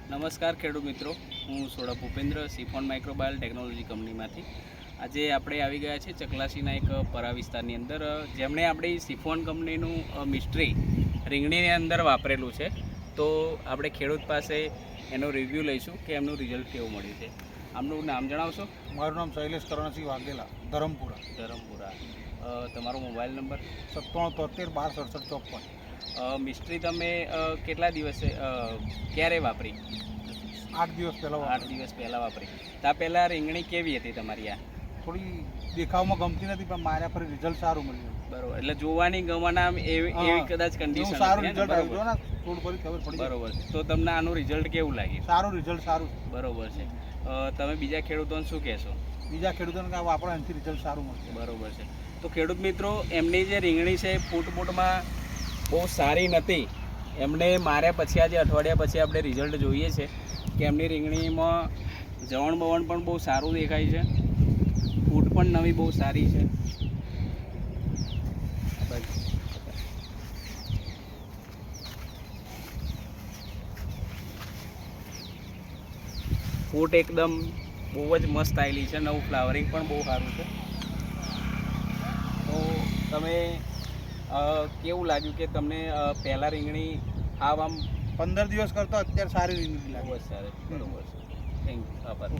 નમસ્કાર ખેડૂત મિત્રો, હું સોડા ભૂપેન્દ્ર સિફોન માઇક્રોબાયોલ ટેકનોલોજી કંપનીમાંથી. આજે આપણે આવી ગયા છે ચકલાસીના એક પરા વિસ્તારની અંદર, જેમણે આપણી સિફોન કંપનીનું મિસ્ટ્રી રીંગણીની અંદર વાપરેલું છે. તો આપણે ખેડૂત પાસે એનો રિવ્યૂ લઈશું કે એમનું રિઝલ્ટ કેવું મળ્યું છે. આમનું નામ જણાવશો? મારું નામ શૈલેષ કરણસિંહ વાઘેલા, ધરમપુરા. તમારો મોબાઈલ નંબર? 9773 12 67 54. મિસ્ટ્રી તમે કેટલા દિવસે ક્યારે વાપરી? 8 દિવસ પહેલાં. 8 દિવસ પહેલાં વાપરી. ત્યાં પહેલાં રીંગણી કેવી હતી તમારી? આ થોડી દેખાવમાં ગમતી નથી, પણ મારા પર રિઝલ્ટ સારું મળ્યું. બરોબર, એટલે જોવાની ગમવાના એવી કદાચ કન્ડિશન સારું રિઝલ્ટ આવ્યું ને, થોડું ફરી ખબર પડી. બરોબર છે. તો તમને આનું રિઝલ્ટ કેવું લાગ્યું? સારું રિઝલ્ટ, સારું. બરોબર છે. તમે બીજા ખેડૂતોને શું કહેશો? બીજા ખેડૂતોને કે વાપરો, એનાથી રિઝલ્ટ સારું મળશે. બરોબર છે. તો ખેડૂત મિત્રો, એમની જે રીંગણી છે ફૂટમાં બહુ સારી નથી. એમને માર્યા પછી આજે અઠવાડિયા પછી આપણે રિઝલ્ટ જોઈએ છે કે એમની રીંગણીમાં જવણ બવણ પણ બહુ સારું દેખાય છે, ફૂટ પણ નવી બહુ સારી છે. ફૂટ એકદમ બહુ જ મસ્ત આવેલી છે, નવું ફ્લાવરિંગ પણ બહુ સારું છે. તો તમે કેવું લાગ્યું કે તમને પહેલાં રીંગણી આમ 15 દિવસ કરતાં અત્યારે સારી રીંગણી લાગે. બહુ જ સારી? બરોબર છે. થેન્ક યુ, આભાર.